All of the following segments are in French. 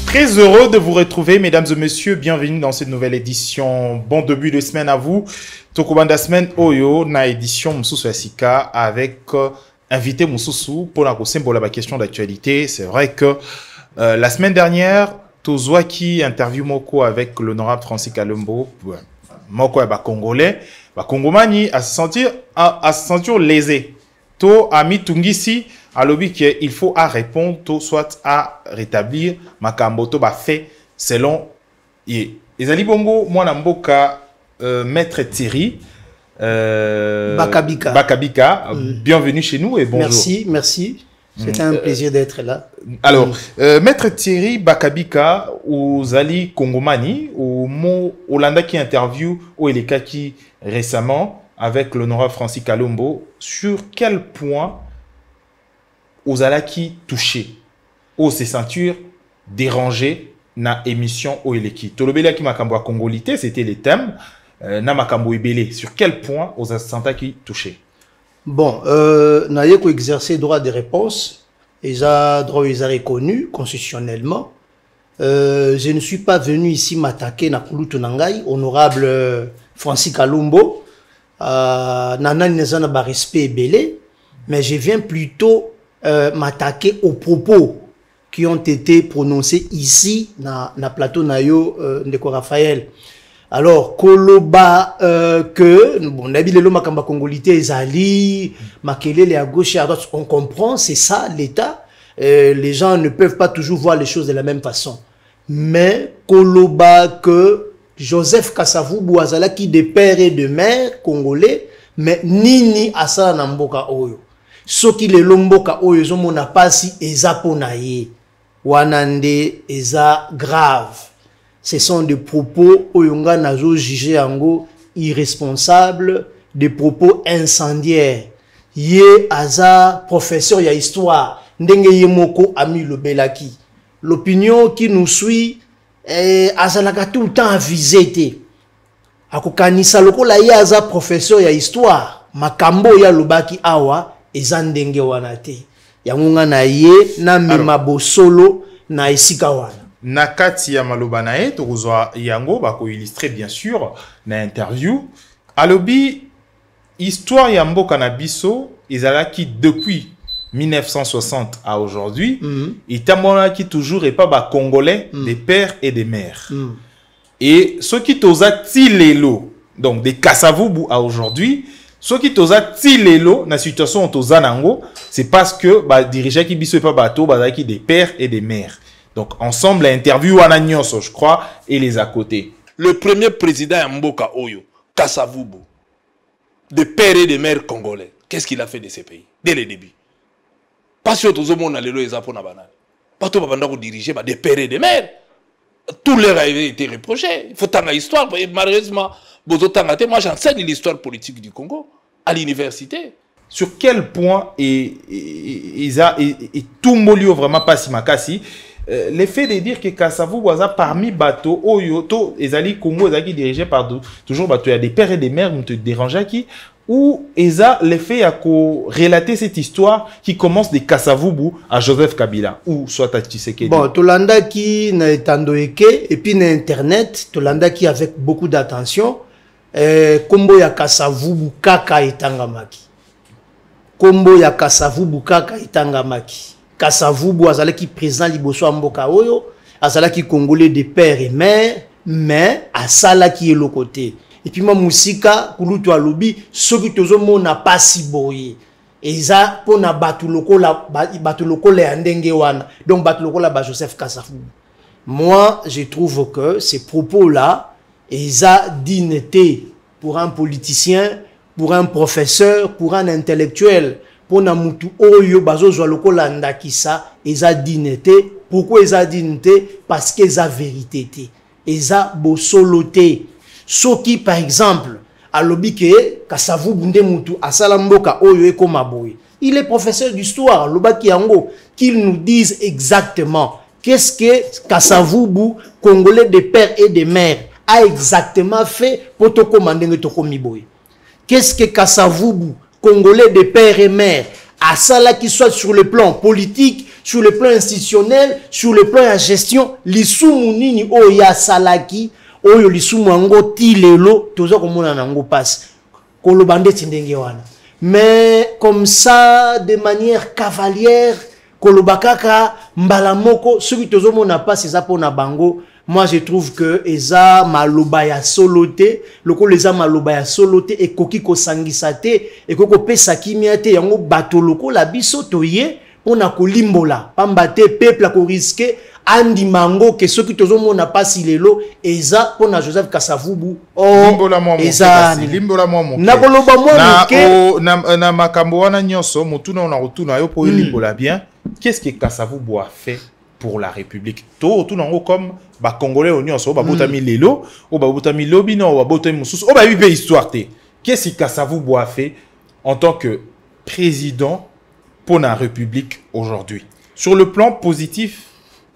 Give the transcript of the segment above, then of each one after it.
Très heureux de vous retrouver, mesdames et messieurs. Bienvenue dans cette nouvelle édition. Bon début de semaine à vous. Tokobanda semaine Oyo, na édition Moussou Sika avec invité Moussou pour la symbole la question d'actualité. C'est vrai que la semaine dernière, Tozwaki interview Moko avec l'honorable Francis Kalombo. Moko est congolais. Congomani à se sentir lésé. To ami Tungisi. Alors, il faut à répondre, soit à rétablir makambo to ba fait selon et ali bongo moi namboka maître Thierry Bakabika bienvenue chez nous et bonjour. Merci, c'est un plaisir d'être là. Alors maître Thierry Bakabika ou Zali Kongomani ou mo Olanda qui interview au Elekaki récemment avec l'honorable Francis Kalombo sur quel point aux alaki touchés, aux ces ceintures dérangées na émission au Eleki. Tolobela qui makambo a congolité, c'était les thèmes na makambo ebele. Sur quel point aux alaki touchés? Bon, na yeko exercer droit de réponse, ils a droit ils a reconnu constitutionnellement. Je ne suis pas venu ici m'attaquer na kulutu nangai, honorable Francis Kalombo, nana nezana ba respect ebele, mais je viens plutôt m'attaquer aux propos qui ont été prononcés ici na plateau nayo Ndeko Raphaël. Alors koloba que bon nabilelo makamba congolité ezali makelele à gauche et à droite, on comprend, c'est ça l'état. Les gens ne peuvent pas toujours voir les choses de la même façon, mais koloba que Joseph Kasavubu azalaki de père et de mère congolais, mais nini asala na mboka oyo soki le lomboka oyo ezomona pasi eza pona ye wanande eza grave. Ce sont des propos oyonga nazo juger yango irresponsables, des propos incendiaires. Ye aza professeur ya histoire ndenge ye moko ami lobelaki. L'opinion qui nous suit azalaka tout le temps avisé te. Akokanisa lokola ye aza professeur ya histoire makambo ya lobaki awa ezandenge wanate yangunga na ye na mema solo na esika wana nakati ya maloba na ye tozwa yango bako illustrer bien sûr na interview alobi histoire ya mboka na biso ezalaki depuis 1960 à aujourd'hui qui toujours et pas ba congolais des pères et des mères et ceux qui toza tilelo donc des Kasavubu à aujourd'hui. Ce qui toza tilelo na situation toza nango, c'est parce que ba dirigeant qui biso pas bateau ba qui des pères et des mères. Donc ensemble l'interview à Nanyonso, je crois, et les à côté. Le premier président Mboka Oyo, Kasavubu, des pères et des mères congolais. Qu'est-ce qu'il a fait de ces pays dès le début? Parce que tout le monde a le pour na banane. Pas tout le monde diriger des pères et des mères. Tout leur a été reproché. Il faut tant histoire. Malheureusement, moi j'enseigne l'histoire politique du Congo à l'université. Sur quel point et tout molio vraiment pas si makasi l'effet de dire que Kasavubu a parmi bateau Oyoto ezali Congo ezali dirigé par toujours bateau il y a des pères et des mères te dérange qui ou eza l'effet à relater cette histoire qui commence de Kasavubu à Joseph Kabila ou soit à Tshisekedi. Bon, Tolanda qui na etandoeke et puis na internet Tolanda qui avec beaucoup d'attention kombo ya Kasavubu kaka etangamaki. Kombo ya Kasavubu kaka etangamaki. Kasavubu azalaki président liboso ya mboka oyo, azalaki congolais de père et mère, mais asalaki elo côté. Et puis, musika kulutu alobi soki tozomona pasi boye eza pona batuloko la ndenge wana donc batuloko la ba Joseph Kasavubu. Moi je trouve que ces propos là eza dignité pour un politicien, pour un professeur, pour un intellectuel, pour na mutu oyo bazozwa lokola ndakisa eza dignité. Pourquoi eza dignité? Parce que eza vérité eza bosoloté. Soki par exemple alobi ke Kasavubu nde mutu asala mboka oyo ekoma boye, il est professeur d'histoire lobaki yango qu'il nous dise exactement qu'est-ce que Kasavubu congolais de père et de mère a exactement fait pour te commander tokomi boye. Qu'est-ce que Kasavubu congolais de père et mère à ça là qui soit sur le plan politique, sur le plan institutionnel, sur le plan de gestion, lisumu nini oya salaki, oyo lisumu ango tilelo, tozo komona nango passe. Kolobande tindenge wana. Mais comme ça, de manière cavalière, kolobakaka, mbalamoko, ceux qui tozo mona passe, c'est ça pour na bango. Moi, je trouve que eza malobaya soloté, loko leza malobaya soloté et koki ko sangisate et koko pesa kimiate yango bato loko la biso toye pona ko limbola pambate peuple ko risquer andi mango que ceux qui tozo mona pasi lelo eza pona Joseph Kasavubu limbola mo eza limbola mo mo na koloba mo ke na makambo wana nyonso mutuna na rutuna yo po limbola bien. Qu'est-ce que Kasavubu a fait pour la République? Tout nango comme ba congolais union so ba botami lelo o ba botami lobino o ba botami mususu o ba bibe histoire té. Qu'est-ce que Kasavubu a fait en tant que président pour la République aujourd'hui? Sur le plan positif,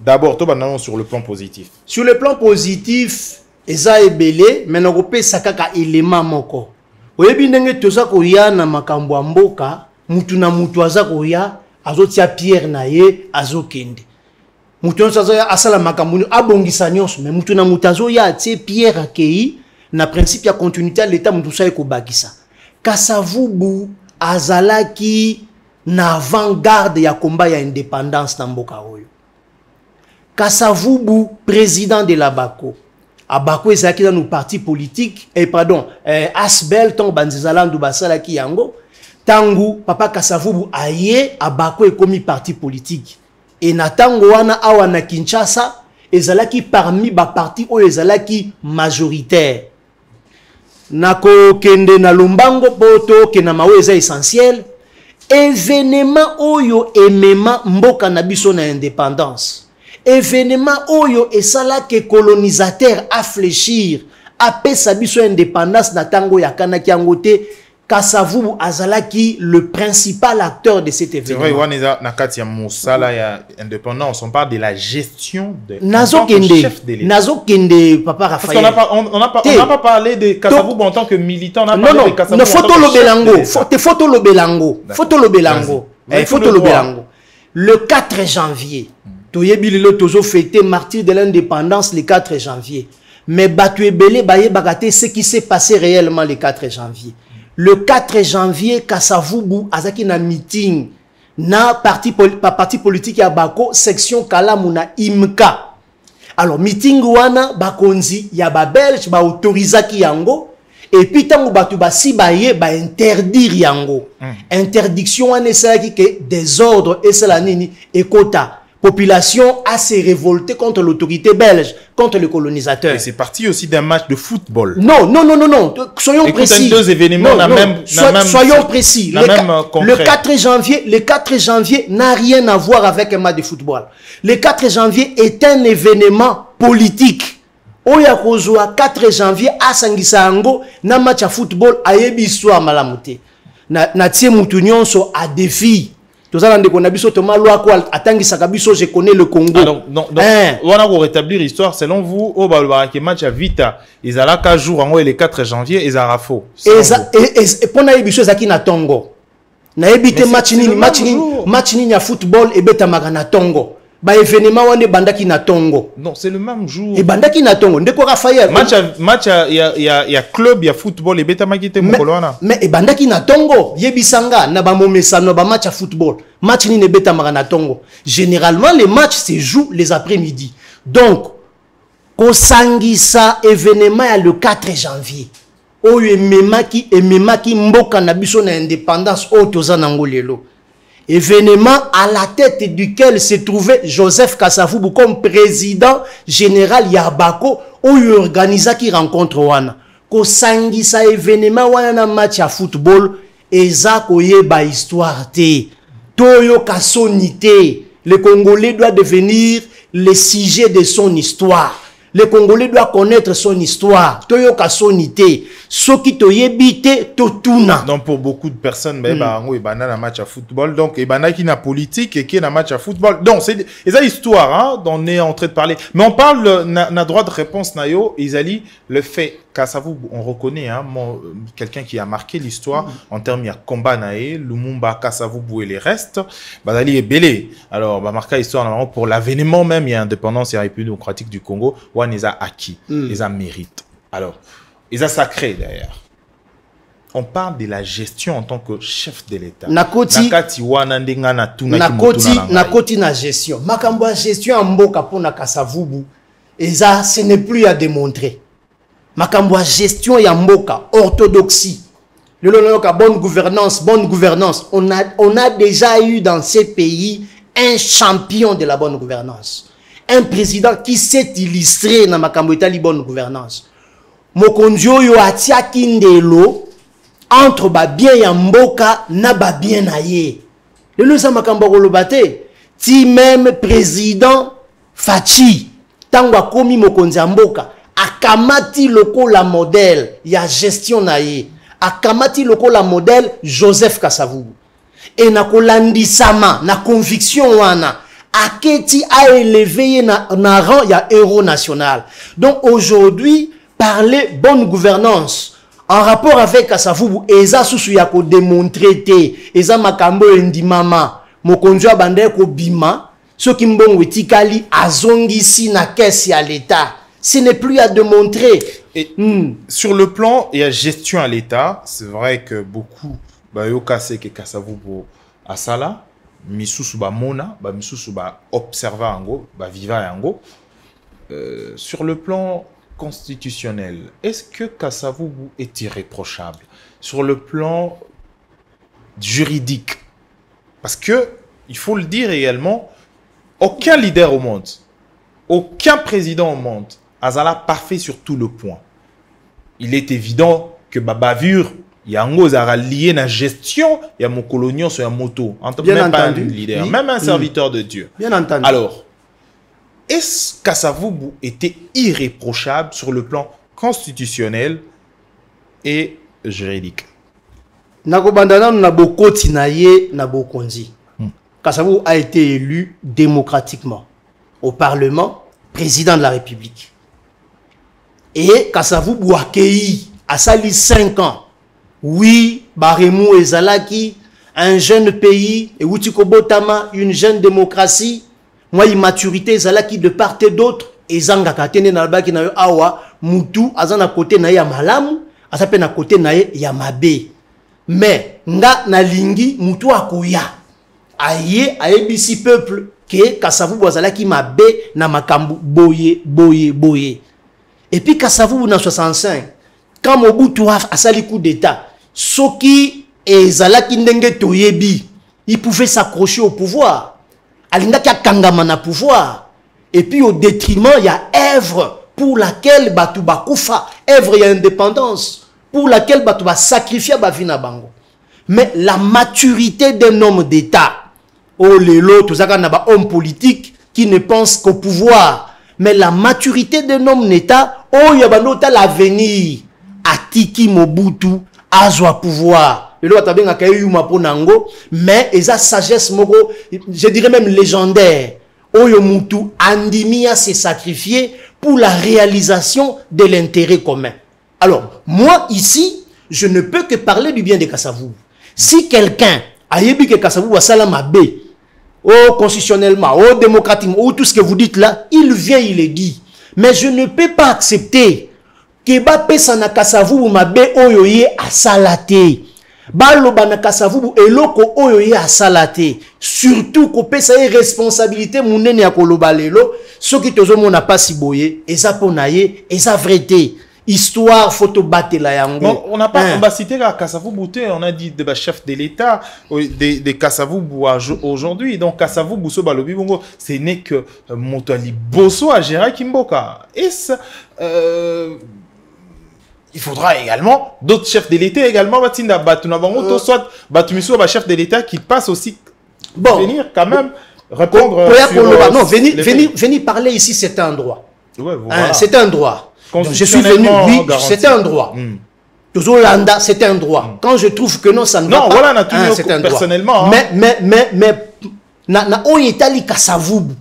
d'abord to banano sur le plan positif. Sur le plan positif, eza ebele mais nako pesa kaka élément moko. Oyebi ndenge toza ko ya na makambo ya mboka, mutu na mutu aza ko ya azotia pierre na ye azokende. Mutu nsazoya asala makambo abongisa nyonso mais mutu na mutu azoya atie pierre akei na principe ya continuité l'état mutu sa ko bakisa. Kasavubu azalaki na avant-garde ya combat ya indépendance na mboka oyo. Kasavubu président de la Bako. Abako ezalaki dans nos partis politiques et pardon Asbel ton banzizalandu basala ki yango tangu papa Kasavubu aye Abako ekomi parti politique. Et natango wana awa na Kinshasa ezalaki parmi ba parti oyo ezalaki majoritaire. Nako kende na Lumbango poto ke na mawe eza essentiel. Événement oyo emema mboka na biso na indépendance. Événement oyo esala ke colonisateur a fléchir apesa biso indépendance na tango ya kanaki yango te. Kasavubu azalaki le principal acteur de cet événement. C'est vrai, nakati ya musala ya indépendance, on parle de la gestion de chef de l'État. Nazo kende papa Raphaël. Parce qu'on n'a pas parlé de Kasavubu en tant que militant, on a parlé de Kasavubu en tant que chef. Photo lo belango. Le 4 janvier, toyebi lelo tozo fêté martyr de l'indépendance le 4 janvier. Mais batu ebele baye bagate ce qui s'est passé réellement le 4 janvier. Le 4 janvier, Kasavubu azaki na meeting na parti politique ya Bako section Kalamuna Imka. Alors meeting wana bakonzi ya ba Belge ba autorisaki yango et puis tango batu basi baye ba interdire yango. Interdiction wana esalaki que désordre esala nini ekota. Population a se révolté contre l'autorité belge, contre le colonisateur. Et c'est parti aussi d'un match de football. Non. Soyons précis. Deux événements soyons précis. Le 4 janvier n'a rien à voir avec un match de football. Le 4 janvier est un événement politique. Oya kozwa 4 janvier a sangisango na match de football ayebi histoire malamuté. Na tie mutu nyonso a défi. Je connais le Congo. Alors, on a rétablir l'histoire. Selon vous, au Balbarake match à Vita, ils allaient 4 jours en haut le 4 janvier, ils allaient faux. Et pour na ebiso zaki na Tongo. Na ebite match ni ya football et beta magana Tongo. Ba événement wane bandaki na Tongo. Non, c'est le même jour. Et bandaki na Tongo. Ndeko Raphaël. Match ya club ya football et beta magite mokoloana. Mais et bandaki na Tongo. Yebisanga na ba momesa no ba match ya football. Match ni ne beta magana Tongo. Généralement les matchs se jouent les après-midi. Donc kosangisa événement ya le 4 janvier. Oyo ememaki mboka na biso na indépendance o toza nango lelo. Événement à la tête duquel se trouvait Joseph Kasavubu comme président général Yabako où il organisa qui rencontre wana. Ko sangisa événement wana na match à football eza koyeba histoire te. Toyo kasonité. Le Congolais doit devenir le sujet de son histoire. Le Congolais doit connaître son histoire. Toyo kasonité. Ce qui toyebite totuna. Donc pour beaucoup de personnes, un match à football. Donc il y a qui na politique et qui na match à football. Donc c'est l'histoire hein, dont on est en train de parler. Mais on parle na droit de réponse nayo. Isali le fait Kasavubu, on reconnaît hein, quelqu'un qui a marqué l'histoire en termes de combat naé, Lumumba, Kasavubu et les restes. Badali est belé. Alors, bah marqué l'histoire pour l'avènement même, il y a indépendance et la République démocratique du Congo, où ils ont acquis, ils ont mérite. Alors, ils ont sacré d'ailleurs. On parle de la gestion en tant que chef de l'État. Nakoti na gestion. Makambo gestion en mboka pour na Kasavubu. Et ça, ce n'est plus à démontrer. Makambo gestion ya mboka, orthodoxie. Bonne gouvernance. On a déjà eu dans ces pays un champion de la bonne gouvernance. Un président qui s'est illustré dans makambo etali bonne gouvernance. Mokonjo yo atia kindelo entre ba bien ya mboka na ba bien na ye. Le sa makambo kolobate ti même président Fachi tangwa komi mokonzi ya mboka akamati loko la modèle ya gestion na ye. Akamati loko la modèle Joseph Kasavubu. Et na kolandisama na conviction wana aketi a élevé na rang ya héros national. Donc aujourd'hui parler bonne gouvernance en rapport avec Kasavubu, eza susu ya ko démontrer te, eza makambo endimama, mokonzo ya bande ko bima, ce qui mbongo etikali azongisi na caisse ya l'État. Ce n'est plus à démontrer. Et sur le plan et la gestion à l'État, c'est vrai que beaucoup yo kase ke Kasavubu asala, misusu ba mona, ba misusu ba observa yango, ba viva yango. Sur le plan constitutionnel, est-ce que Kasavubu est irréprochable sur le plan juridique? Parce que, il faut le dire également, aucun leader au monde, aucun président au monde, azala parfait sur tout le point. Il est évident que bavure, yango zara lié na gestion, il y a mon colonial sur un moto, même pas un leader, même un serviteur de Dieu. Bien entendu. Alors, est-ce que Kasavubu était irréprochable sur le plan constitutionnel et juridique? Nakobandana na bokoti na ye na bokonzi. Kasavubu a été élu démocratiquement au Parlement, président de la République. Et Kasavubu accueilli à sali 5 ans. Oui, Baremu et Zalaki, un jeune pays, et Wutikobotama, une jeune démocratie. Moi, immaturité, Zalaki de part et d'autre, et Zanga Katene Nalbaki na yo awa, Mutu, Azana côté na ya malamu, Asape na côté na ya mabe. Mais, nga na lingi, Mutu akoya. Aye, aebisi peuple, ke Kasavubu Zalaki mabe, na makambu, boye. Et puis Kasavubu na 65, quand Mobutu a sali coup d'état, Soki et Zalaki ndenge toyebi, il pouvait s'accrocher au pouvoir. Alinga kia kangama na pouvoir. Et puis au détriment, il y a œuvre pour laquelle batu bakufa, œuvre il y a indépendance, pour laquelle batu ba sacrifier ba vina bango. Mais la maturité d'un homme d'État, oh lelo, tout ça na ba homme politique qui ne pense qu'au pouvoir. Mais la maturité d'un homme d'État, oh ya banota l'avenir, atiki Mobutu, azwa pouvoir. Mais esa sagesse moko, je dirais même légendaire. Oyo Mutu andimia s'est sacrifié pour la réalisation de l'intérêt commun. Alors, moi ici, je ne peux que parler du bien de Kasavubu. Si quelqu'un a yebi que Kasavubu a salama B, oh constitutionnellement, oh démocratiquement, oh tout ce que vous dites là, il vient, il est dit. Mais je ne peux pas accepter que ba pesa na Kasavubu mabe oyo ye a salate. Baloba na Kasavubu eloko oyo ye a salate. Surtout ko pesa ye responsabilité munene ya koloba lelo, soki tozo mona pasi boye, eza pona ye, eza vraité. Histoire photo batela yango. Non, on n'a pas cité la Kasavubu, on a dit de chef de l'État de Kasavubu aujourd'hui. Donc Kasavubu so balobi bongo, ce n'est que Motali Bosso à Gérard Kimboka. Est-ce il faudra également d'autres chefs de l'État également batinda batuna bango soit batumiso ba chef de l'État qui passe aussi venir quand même répondre sur non, venir parler ici c'est un droit. Ouais, voilà. C'est un droit. Je suis venu, oui, c'est un droit. Toujours Landa, c'est un droit. Quand je trouve que non, ça ne va pas. Voilà, c'est un personnellement. Droit. Mais, na Oyetali Kasavubu,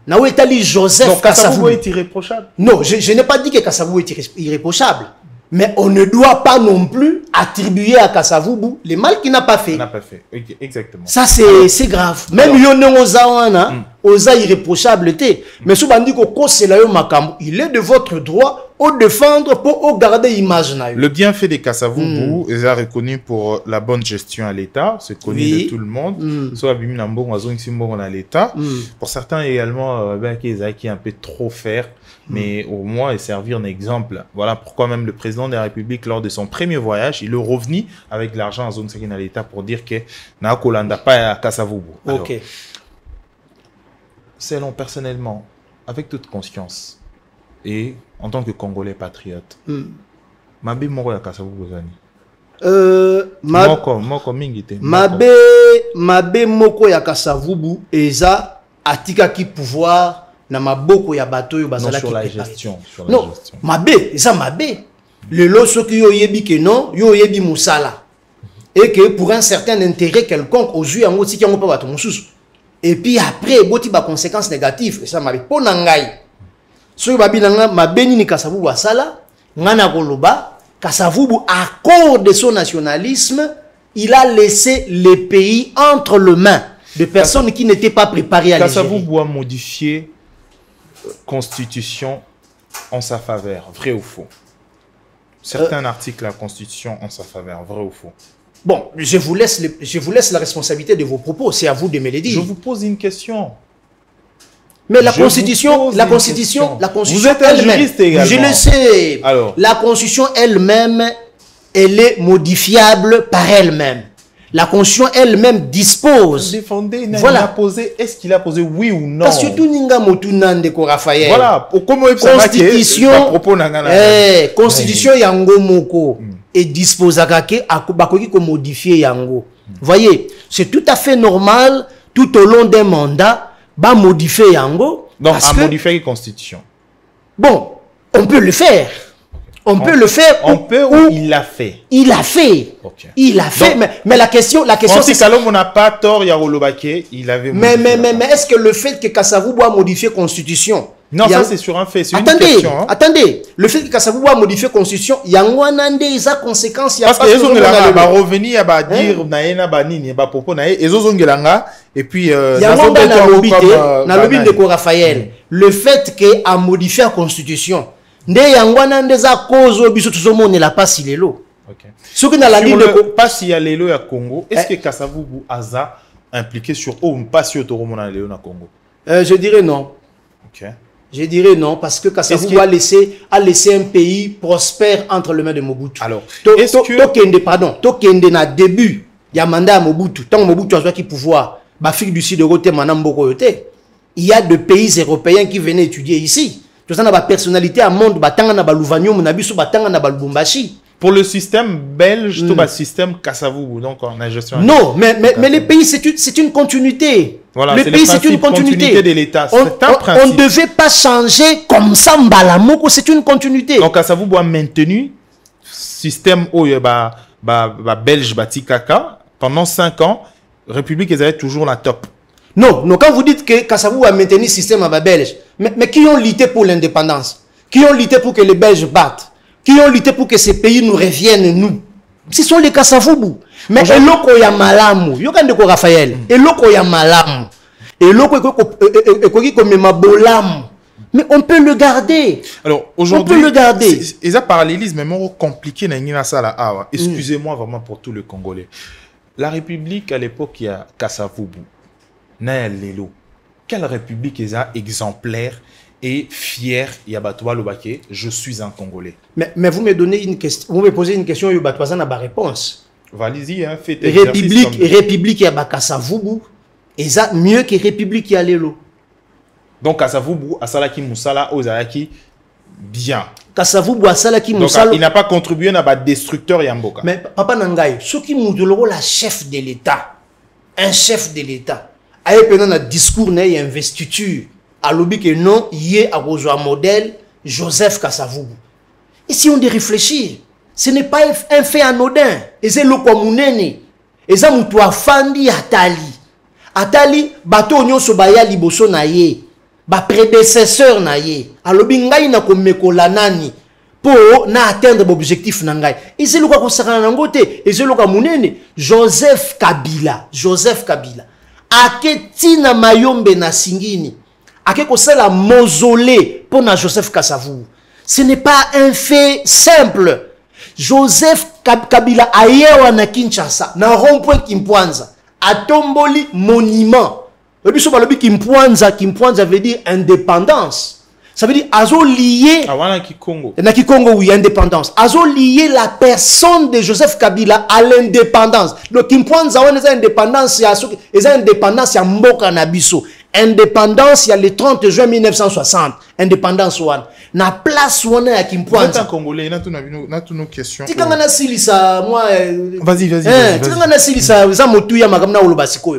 na Oyetali Joseph donc, Kasavubu est irréprochable. Non, je n'ai pas dit que Kasavubu est irréprochable. Mais on ne doit pas non plus attribuer à Kasavubu les mal qu'il n'a pas fait. N'a pas fait. Exactement. Ça, c'est grave. Même Yoné Ozawana, Oza irréprochable. Mais si on dit que il est de votre droit au défendre pour garder l'image. Le bienfait des Kasavubu est reconnu pour la bonne gestion à l'État. C'est connu de tout le monde. Soit à l'État. Pour certains également, qui est un peu trop faire. Mais au moins, et servir un exemple. Voilà pourquoi même le président de la République, lors de son premier voyage, il est revenu avec l'argent en zone sécurité à l'État pour dire que n'a pas à Kasavubu. Ok. Selon personnellement, avec toute conscience, et en tant que Congolais patriote, Mabe moko ya Kasavubu zani. Mabe moko ya Kasavubu eza atika ki pouvoir na maboko ya bato yo bazala sur la gestion. Non, mabe, eza mabe. Le lot soki yo yebi ke non, yo yebi musala. Et que pour un certain intérêt quelconque, aux yeux yango tiki yango pa bato mususu. Et puis après, boti ba conséquences négatives, et ça mabe po nangai. Soki babi nanga mabe ni Kasavubu asala, ngana koloba, Kasavubu à cause de son nationalisme, il a laissé les pays entre les mains de personnes qui n'étaient pas préparées à les gérer. Kasavubu a modifié Constitution en sa faveur, vrai ou faux? Certains articles de la Constitution en sa faveur, vrai ou faux? Bon, je vous laisse la responsabilité de vos propos, c'est à vous de me les dire. Je vous pose une question. Mais la Constitution Vous êtes un juriste également. Je le sais. Alors, la Constitution elle-même, elle est modifiable par elle-même. La Constitution elle-même dispose. Défendez, voilà. Est-ce qu'il a posé oui ou non? Parce que tout ninga motunande ko Raphaël. Voilà. Constitution yango moko et dispose à bakoki ko modifier yango. Voyez, c'est tout à fait normal tout au long d'un mandat ba modifier yango. Donc à modifier la Constitution. Bon, on peut le faire. On peut le faire. On peut ou il l'a fait. Il a fait. Okay. Il a fait. Donc, mais la question c'est que on n'a pas tort, il avait modifié. Mais est-ce que le fait que Kasavubu a modifié la Constitution? Non, ça c'est sur un fait. Attendez. Le fait que Kasavubu a modifié la Constitution, il y a une conséquence. Parce que les gens va revenir à dire naena banini ba popo nae ezozongelanga et puis na lobby de Raphaël. Le fait que a modifié la Constitution nde yangwana ndeza kozo biso tuzomone la pasi lelo. OK. Ce que dans la ligne de pasi ya lelo ya Congo, est-ce que Kasavubu aza impliqué sur pasi otoromona lelo na Congo? Je dirais non. OK. Je dirais non parce que Kasavubu a laissé un pays prospère entre les mains de Mobutu. Alors, est-ce que Tokende na début ya mandat Mobutu, tant Mobutu a qui pouvoir, Afrique du Sud de Manamboko yote. Il y a de pays européens qui venaient étudier ici. Tout ça, na personnalité à monde, batanga na baluvanium, na biso batanga na balubumbashi. Pour le système belge, tout le système Kasavubu, donc en gestion. Non, mais les pays, c'est une continuité. Voilà, le pays, c'est une continuité de l'État. On ne devait pas changer comme ça, Mbalamoko, c'est une continuité. Donc Kasavubu a maintenu système belge batikaka pendant 5 ans. République, ils avaient toujours la top. Non, quand vous dites que Kasavubu a maintenu le système belge, mais qui ont lutté pour l'indépendance? Qui ont lutté pour que les Belges battent? Qui ont lutté pour que ces pays nous reviennent, nous? Ce sont les Kasavubu. Mais eloko ya malamu, yokande ko Raphaël, eloko ya malamu, eloko ko mema bolamu. Mais on peut le garder. Alors aujourd'hui, on peut le garder. Et ça parallélisme mais more compliqué na ngina sala awa. Excusez-moi vraiment pour tous les Congolais. La République à l'époque il y a Kasavubu. Na lelo. Quelle république est exemplaire et fière Yabatoua Lobake, je suis un Congolais. Mais vous me donnez une question, vous me posez une question, Yabatoua n'a pas réponse. Allez-y, hein, faites République Yabakasavubu, est mieux que République Yalelo. Donc Kasavubu, Asalaki Moussala, Ozalaki, bien. Kasavubu, Asalaki Moussala. Il n'a pas contribué à la destructeur Yamboka. Mais Papa Nangaï, ce qui nous la chef de l'État, un chef de l'État, a eu un discours, une investiture. À l'objet que non, il y a un modèle Joseph Kasavubu. Et si on y réfléchit, ce n'est pas un fait anodin. Et c'est le communene. Et ça, nous avons fandi Atali. Atali, bato nyon sobaya liboso na ye. Ba prédécesseur na ye. À l'objet ngai na komeko lanani. pour atteindre l'objectif nangai. Et c'est le quoi qu'on s'arrête en côté. Et c'est le quoi mounene. Joseph Kabila. Ake tina mayombe na singini. Ake kosa la mausolée pour na Joseph Kasavubu. Ce n'est pas un fait simple. Joseph Kabila ayewa na Kinshasa. Na rond-point Kimpwanza. Atomboli monument. Le biso balobi Kimpwanza veut dire indépendance. Ça veut dire azo lié na Kikongo. Na Kikongo oui, indépendance. Azo lié la personne de Joseph Kabila à l'indépendance. Donc Kimpwanza on est indépendance ya mboka na biso. Indépendance il y a le 30 juin 1960. Indépendance one. Na place one ya Kimpwanza. Un Congolais na tous nos questions. Tikanga na silisa moi Vas-y. Tikanga na silisa za motuya makamna olobasiko.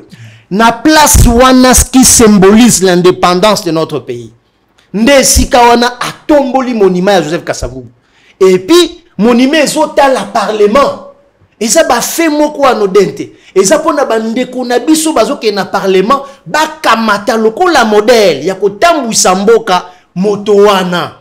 Na place one qui symbolise l'indépendance de notre pays. Nde sika wana atomboli monument ya Joseph Kasavubu. Et puis monument ezota la parlement. Eza ba fait moko anodente. Eza pona bandeko na biso bazoke na parlement ba kamata lokola modèle ya kotambwisa mboka moto wana.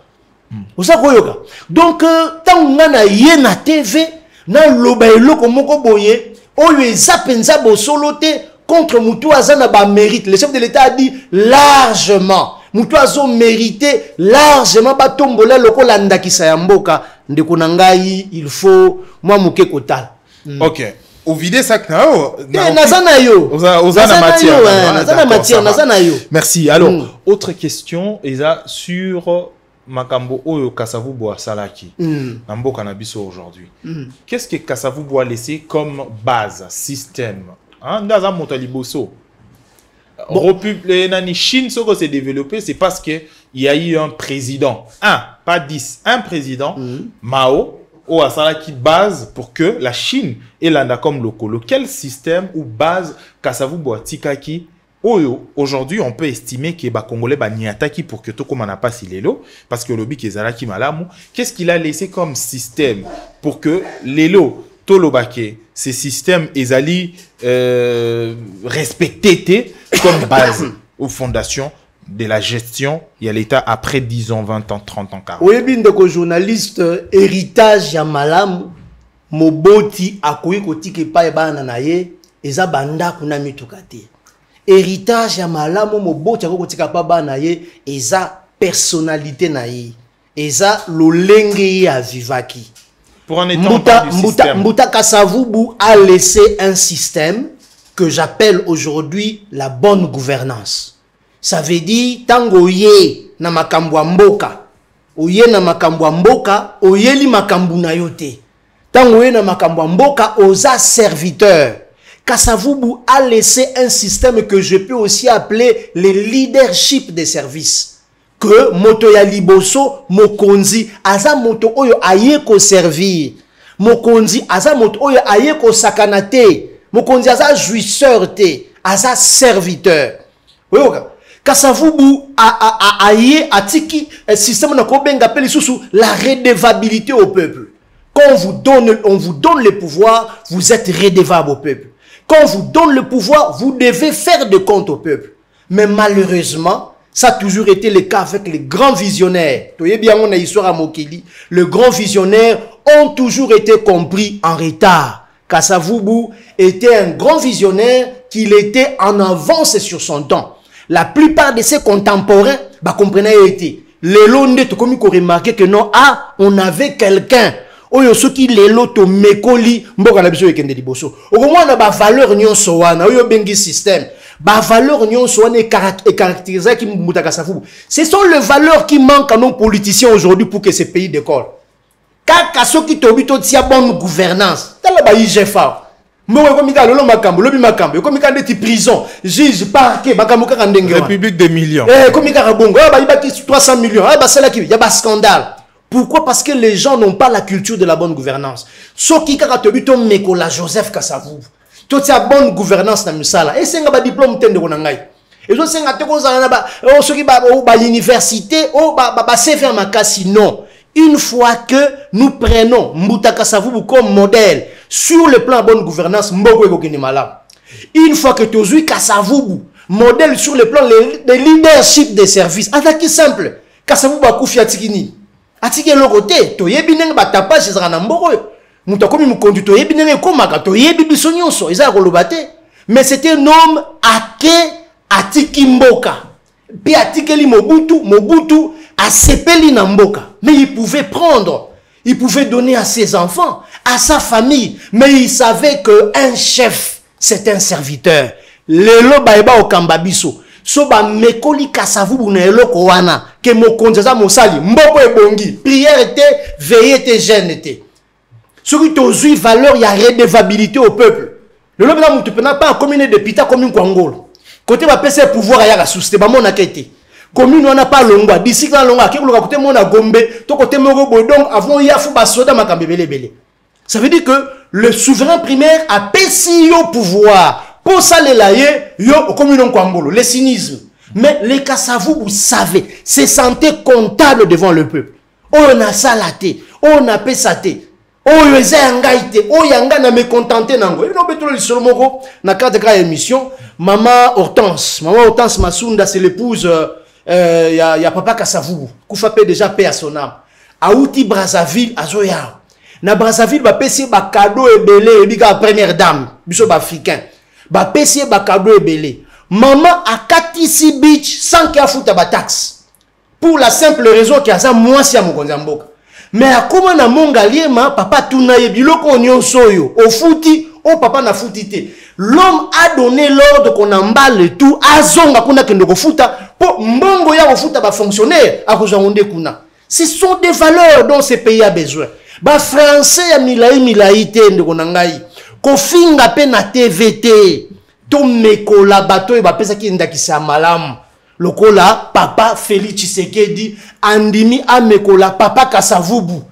Osa koyoka. Donc tangu ngana ye na TV na loba eloko moko boye oyo eza penza bosolo te contre mutu azana ba mérite. Le chef de l'État a dit largement mutu azo mérité largement batombola lokola ndakisa ya mboka ndeko na ngai il faut moi muke kotal. OK. Au vide sac na nazana yo. Ozana matière. Nazana yo. Merci. Alors, autre question eza sur Makambo Oyo Kasavubu Salaki. Na mboka na biso aujourd'hui. Qu'est-ce que Kasavubu a laissé comme base, système? Ndaza Montaliboso. La Chine, ce qui s'est développé, c'est parce qu'il y a eu un président. Pas 10. Un président, Mao, au Asala qui base pour que la Chine et l'Anda comme locaux. Quel système ou base Kasavubu Tikaki aujourd'hui, on peut estimer que les Congolais niataki pour que tout comme on n'a pas si l'élo, parce que le bic est Zalaki Malamu. Qu'est-ce qu'il a laissé comme système pour que l'élo Tolobake, ces systèmes ezali respectés comme base aux fondations de la gestion, il y a l'État après 10 ans, 20 ans, 30 ans, 40 ans. Oui, bien de journaliste, héritage ya malamu, moboti akoui kotike pa ebana na ye, eza banda kuna mitukate. Héritage ya malamu, moboti akoui kotika pa bana ye, eza personnalité na ye, eza lolenge ya vivaki. Pour en étant Mbuta Kasavubu a laissé un système que j'appelle aujourd'hui la bonne gouvernance. Ça veut dire, tango ye na makambu mboka, oye na makambu mboka, oye li makambu na yote. Tango ye na makambu mboka, oza serviteur. Kasavubu a laissé un système que je peux aussi appeler le leadership des services. Que moto ya liboso mokonzi aza moto oyo aye ko servir, mokonzi aza moto oyo aye ko sakanate, mokonzi aza jouisseur te, aza serviteur. Oyoka Kasavubu aye atiki système na ko benga peli susu la redevabilité au peuple. Quand on vous donne le pouvoir, vous êtes redevable au peuple. Quand on vous donne le pouvoir, vous devez faire de compte au peuple. Mais malheureusement, ça a toujours été le cas avec les grands visionnaires. Les grands visionnaires ont toujours été compris en retard. Kasavubu était un grand visionnaire qu'il était en avance sur son temps. La plupart de ses contemporains comprenaient été. Les Londais, tu comme remarqué que non, on avait quelqu'un. Oyo soki lelo to mekoli mboka na biso ekende liboso. Okomwa na ba valeur nyonso wana oyo bengi système. Ba valeur nyonso wana caractérisé qui Mbuta Kasavubu. Ce sont les valeurs qui manquent à nos politiciens aujourd'hui pour que ce pays décolle. Kaka soki tobi to tia bonne gouvernance. Tala ba IGFA. Mboka komika lolo makambo, lobi makambo, komika ndeti prison, juge, parquet, makambo kaka ndenge. République des millions. Komika rabongo, ba ibaki 300 millions. Ba sala ki, ya ba scandale. Pourquoi? Parce que les gens n'ont pas la culture de la bonne gouvernance. Ce qui caractérise ton Mekola Joseph Kasavubu. Toute la bonne gouvernance dans Musala. Et c'est un diplôme de Ronangai. Et donc c'est un l'université, faire ma casse. Non. Une fois que nous prenons Mbuta Kasavubu comme modèle sur le plan de bonne gouvernance, une fois que tu as Kasavubu, modèle sur le plan de leadership des services, attaque simple. Kasavubu a Koufi Atikini. atiki loko te to yebi ndenge ba tapage ezaka na mboko mutu akomi mukonzi to yebi ndenge ekomaka to yebi biso nyonso eza koloba te mais c'était un homme ake atiki mboka puis atikeli Mobutu asepeli na mboka mais il pouvait prendre, il pouvait donner à ses enfants, à sa famille, mais il savait que un chef c'est un serviteur. Lelo baeba okamba biso so ba mekoli Kasavubu na eloko wana ke mokonzi aza mosali mboko ebongi prière était veiller était jeûne était ce qui tozui valeur ya redevabilité au peuple. Lelo bana mutu pena pas commune de pita commune kwangolo côté ba pese pouvoir ya la société ba mona kete commune wana pas longwa d'ici quand longwa ke loka côté mona gombe to côté moko bodong avant ya fu ba soda makambe belebele. Ça veut dire que le souverain primaire a pesi au pouvoir pour ça les laïcs yo au commune kwangolo le cynisme. Mais les Kasavubu savaient, se sentaient comptables devant le peuple. On a salaté, on a pesaté. Oh yanga oh yanga na me contenté nango. Et non beto le solo moko na carte de émission maman Hortense Masunda c'est l'épouse ya papa Kasavubu. Koufape déjà paix à son âme. Aouti Brazzaville azoya. Na Brazzaville ba pesi ba cadeau ebele bika première dame biso ba africain. Ba pesi ba cadeau ebele. Maman a katisi beach sans qu'il a foutu ba taxe. Pour la simple raison qu'il y a ça moi si à mon mboka. Mais à comment na mongaliema papa tuna yebiloko nyonsoyo au fouti au papa na foutité. L'homme a donné l'ordre qu'on emballe tout azonga kuna kendo ko futa pour mbongo ya ko futa ba fonctionnaire a ko zonde kuna. Ce sont des valeurs dont ce pays a besoin. Ba français ya milai te ndeko na ngai. Ko finga pe na TVT. To mekola bato e ba pesa ki ndakisa malamu. Lokola papa Félix Tshisekedi andimi amekola papa Kasavubu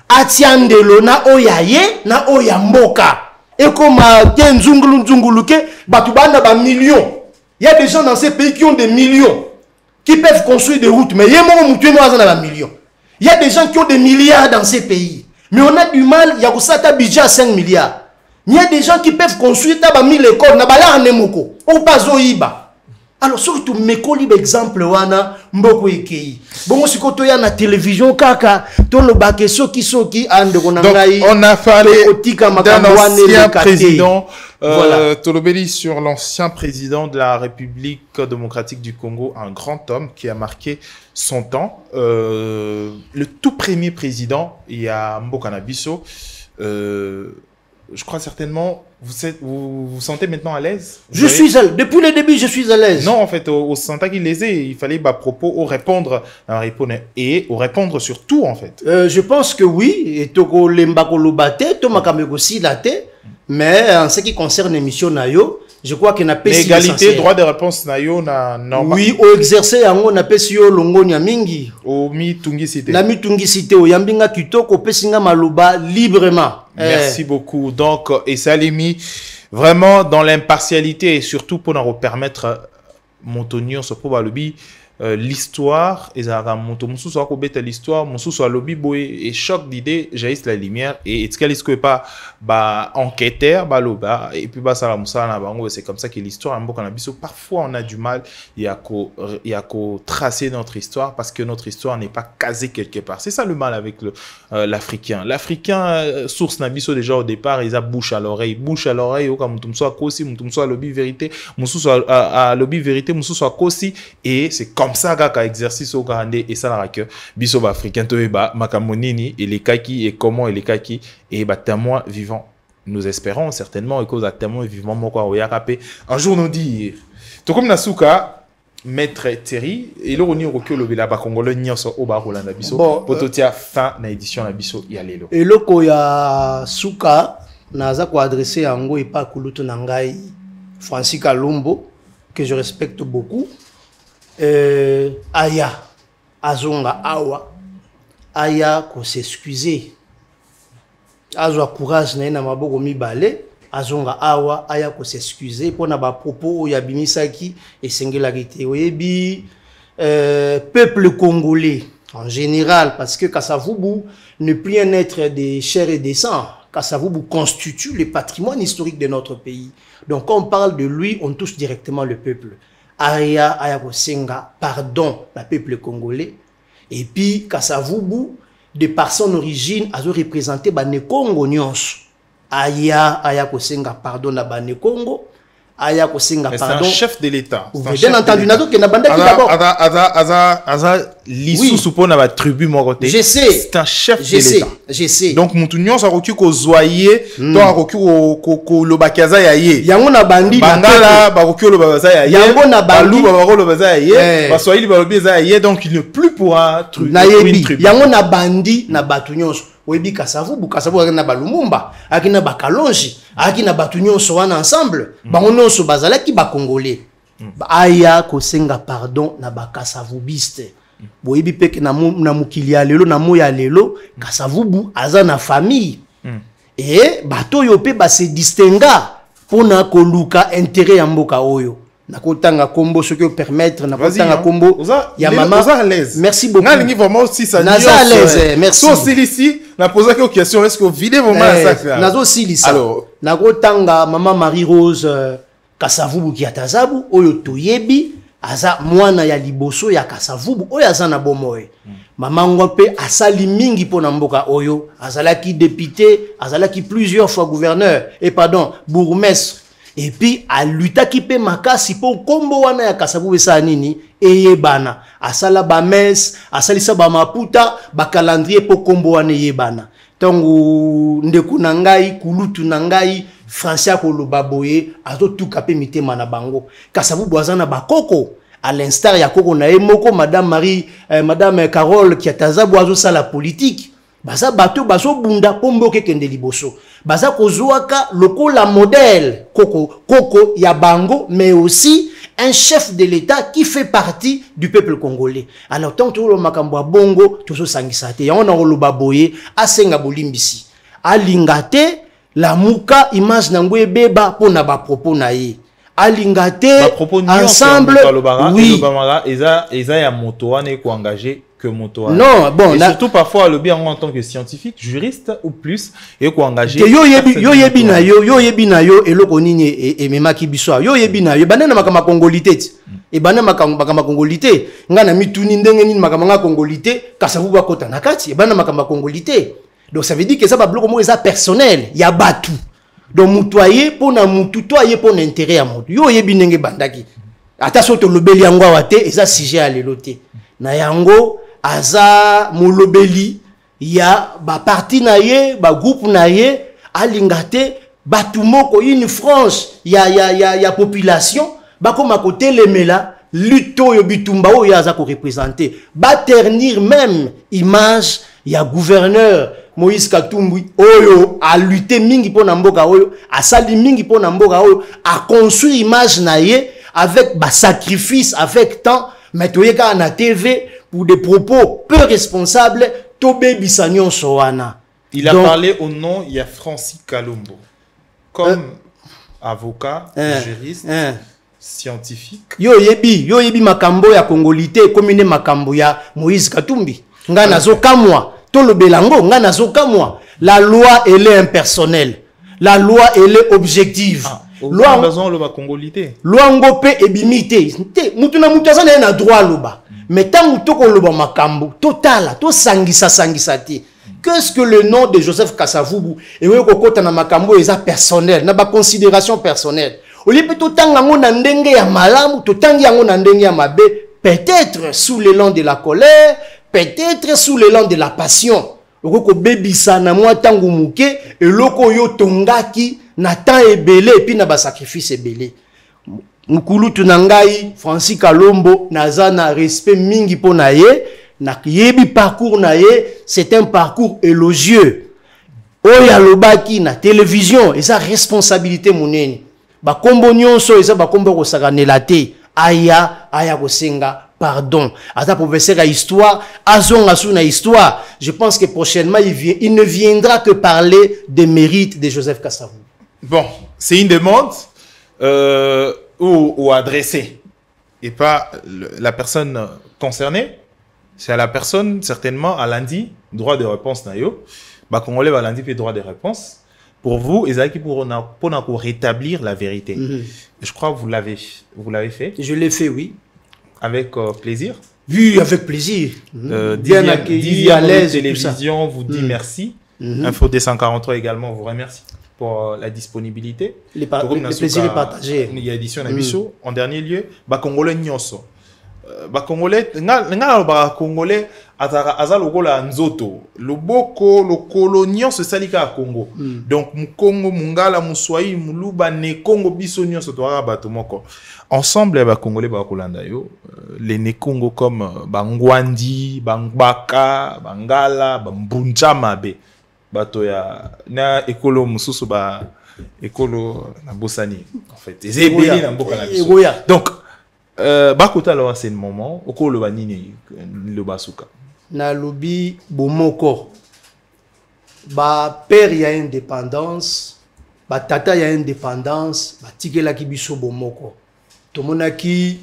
atiandelo na oyaye na oyamboka ekoma tenzungulu ke batu banda ba millions. Il y a des gens dans ces pays qui ont des millions qui peuvent construire des routes mais yemo mutu mo azana ba millions. Il y a des gens qui ont des milliards dans ces pays mais on a du mal ya kusata budget à 5 milliards. Il y a des gens qui peuvent construire ta ba 1000 écoles na bala nemoko o pazo iba. Alors surtout mekoli exemple wana mboko ekei bongo sikoto ya na télévision kaka to lo bakeso kisoki ande kona ngai on a parlé d'un ancien président voilà. Tolobeli sur l'ancien président de la République démocratique du Congo, un grand homme qui a marqué son temps, le tout premier président il y a Mboka na biso je crois certainement, vous sentez maintenant à l'aise? Je suis à l'aise. Depuis le début, je suis à l'aise. Non, en fait, au senta qu'il les ait, il fallait à propos au répondre et au répondre sur tout, en fait. Je pense que oui. Et toko lembako lobate, to makameko si late. Mais en ce qui concerne l'émission Nayo, je crois qu'il n'a pas si égalité, droit de réponse Nayo na oui, au exercer yango na pesi yo longo nya mingi. Au mi tungi cité. Na mi tungi cité o yambinga kitoko pesinga maloba librement. Merci beaucoup. Donc, et ça l'a mis vraiment dans l'impartialité et surtout pour nous permettre Montonion ce probablement l'histoire et ça Montomoussou soit cobeta l'histoire Moussou soit lobby boy et choc d'idées jaillisse la lumière et est-ce qu'elle est pas bah enquêteur bah loba et puis bah ça la moussa na bango c'est comme ça que l'histoire en beaucoup biso parfois on a du mal il y a qu'au tracer notre histoire parce que notre histoire n'est pas casée quelque part. C'est ça le mal avec l'Africain source na biso déjà au départ ils a bouche à l'oreille au comme moutumso a kosi moutumso a lobby vérité moussou soit à lobby vérité moussou soit kosi et c'est comme ça qu'à exercice au Gandé et ça n'a que biso africain to ba makamonini et les kaki et comment et les kaki et bah témoin vivant nous espérons certainement et cause à témoin vivant moko o yakapé un jour nous dire to comme nasuka maître Thierry et le roni rokyo lobela ba congolais nyonso o ba rolanda biso pototia fin na édition na biso ya lelo et loko ya suka naza ko adresser yango et pas kuluto na ngai Francis Kalumbo que je respecte beaucoup. Aya azonga awa aya ko s'excuser azwa courage na maboko mibale azonga awa aya ko s'excuser pona ba propos ya bimisaki esengela kite oyebi peuple congolais en général parce que Kasavubu n'est plus un être de chair et de sang. Kasavubu constitue le patrimoine historique de notre pays. Donc quand on parle de lui on touche directement le peuple. Aya Kosenga, pardon, le peuple congolais. Et puis, Kasavubu, de par son origine azo représenter bane Congo nyonso aya kosenga pardon na bane Congo aya kosenga pardon. C'est un chef de l'État. Bien entendu, nazo ke na banda ki d'abord. Aza lisu supona ba tribu morote. Je sais. C'est un chef de l'État. Je sais. Donc mutunyon sa roki ko zoyer, to roki ko lobakaza ya ye. Yango na bandi Bangala ba roki lobakaza ya ye. Yango na bandi ba roki lobakaza ya ye. Ba swahili ba lobakaza ya ye, donc il ne plus pourra tribu. Yango na bandi na batu nyonso. Oyebi Kasavubu na Balumumba, akina Bakalonji, akina batu nyonso wana ensemble, bango nyonso bazalaki ba Congolais. Aya kosenga pardon na ba Kasavubiste. Boyebi peke na mukili ya lelo na moya lelo, Kasavubu aza na famille. Et bato yo pe ba se distinga pona koluka intérêt ya mboka oyo. Nakotanga kombo ce que permettre nakotanga kombo ya maman. Merci beaucoup. Nalingi vraiment aussi ça. Naza à l'aise, merci. So ici, na poser quelques questions, est-ce que vous videz vraiment ça là? Nazo silisa. Alors, nakotanga maman Marie Rose Kasavubu ki atazabu oyo toyebi aza mwana ya liboso ya Kasavubu oyo aza na bomoye. Maman ngompe asali mingi pona mboka oyo, azalaki député, azalaki plusieurs fois gouverneur et pardon, bourgmestre. Et puis a lutaki pe makasi po kombo wana ya Kasavubu esa nini eyebana asala ba messe asalisa ba maputa ba calendrier po kombo wana eyebana tangu ndeku na ngai kulutu na ngai François koloba boye azotuka pe mitema na bango Kasavubu azana bakoko à l'instar ya koko na emoko madame Carole Kiatazabu azosala politique baza bato baso bunda pombo kende liboso baza kozwaka lokola modèle koko ya bango mais aussi un chef de l'État qui fait partie du peuple congolais. Alors tant que le makambo bongo tozo sangisate ya ona oloba boye asenga bolimbisi alingate la muka image na ngwe beba pona ba propos na ye alingate ensemble oui eza ya moto wana ko engagé que moto. Non, bon, et surtout parfois le bien en tant que scientifique, juriste ou plus et ko engagé. Yo yebi na yo eloko nini e memaki biso. Yo yebi na yo banana makama congolité. E banana makama congolité. Ngana mituni ndenge nini makama congolité Kasavubu akota na kati e banana makama congolité. Donc ça veut dire que ça ba bloko mo eza personnel, ya batu. Donc mutoyer pona mutu toyer pona intérêt ya mutu. Yo yebi ndenge bandaki. Ata soto lobeli yango wate eza sujet à leloté. Na yango aza molobeli ya ba parti na ye ba groupe na ye alingate batumoko une frange ya population bakoma kotelemela luto yo bitumba oyo aza ko représenter ba ternir même image ya gouverneur Moïse Katumbi oyo a lutté mingi pona mboka oyo asali mingi pona mboka oyo a construit image na ye avec ba sacrifice avec temps mais toyeka na TV pour des propos peu responsables, Tobé Bissagnon Soana. Il a parlé au nom de Francis Kalombo, comme avocat, juriste, scientifique. Yo yebi makambo ya Congolité, commune makambo ya Moïse Katumbi. Ngana zokamwa, tolo belango, ngana zokamwa. La loi elle est impersonnelle. La loi elle est objective. Loi besoin le Congolité. Loi ngope ebimité. Mutuna mutazana na droit loba. Mais tant que tu as makambo, total, to sangisa ti. Qu'est-ce que le nom de Joseph Kasavubu et oui kokota na makambo eza personnel, na ba considération personnelle. Au lieu to tanga ngo na ndenge ya malamu, to tangi yango na ndenge ya mabe, peut-être sous l'élan de la colère, peut-être sous l'élan de la passion. Okoko bebisa na mwa tangu muke eloko yo tongaki na temps ebele et puis na ba sacrifice ebele. Mukulu tunangai Francis Kalombo nazana respect mingi po na ye na yebi parcours na ye c'est un parcours élogieux oya lobaki na télévision et sa responsabilité monene ba kombo nyonso eza ba kombo ko sakanela te aya kosenga pardon ata professeur à histoire azonga sous na histoire je pense que prochainement il ne viendra que parler des mérites de Joseph Kasavubu. Bon, c'est une demande ou adressé et pas la personne concernée, c'est à la personne certainement à lundi droit de réponse nayo ba congolais va lundi fait droit de réponse pour vous ezaki pour rétablir la vérité. Je crois que vous l'avez fait. Je l'ai fait, oui, avec plaisir. Oui, avec plaisir. Bien accueilli, à l'aise. Télévision vous dit merci. Info D143 également vous remercie pour la disponibilité. Le plaisir est partagé. Il y a édition Nabiso. En dernier lieu, Congolais Nyoso. Congolais, nga Congolais, aza lokola nzoto. Loboko, lokolo nyonso salika Congo. Donc Congo, Mungala, Muswahili, Muluba, ne Congo biso nyonso toara bato moko. Ensemble, les Congolais bakolanda yo, les Nekongo comme Bangwandi, Bangbaka, Bangala, Bambunjamabe. Bato ya na ekolo mususu ba ekolo na bosani en fait ezebeli na mboka na biso. Donc bakota lo c'est le moment okolo banini le basuka na lobi bomoko ba père ya indépendance ba tata ya indépendance ba tikela ki biso bomoko tomonaki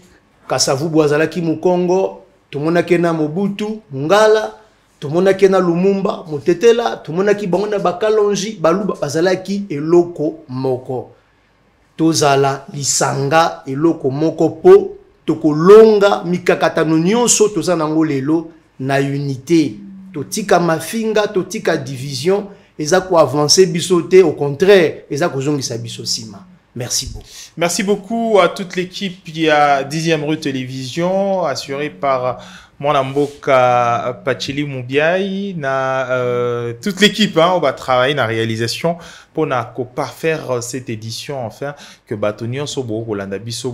Kasavubu azalaki Mukongo tomonaki na Mobutu Ngala tomonaki na Lumumba Mutetela tomonaki bango na Bakalonji Baluba bazalaki eloko moko tozala lisanga eloko moko po tokolonga mikakatano nyonso toza nango lelo na unité totika mafinga totika division eza ko avancer biso te au contraire eza ko zongisa biso sima. Merci beaucoup. Merci beaucoup à toute l'équipe qui a 10e rue télévision assurée par mon amboka Pachili Moubiaï na toute l'équipe on va travailler dans la réalisation pour parfaire cette édition enfin que Batonion Sobo Rolanda Biso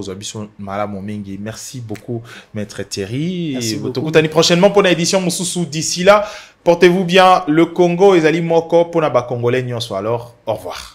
Zabiso Malamo Mengi. Merci beaucoup maître Thierry. Merci beaucoup. Prochainement pour l'édition Moussoussou. D'ici là, portez-vous bien. Le Congo et Ali Moko pour na ba Congolais. Alors au revoir.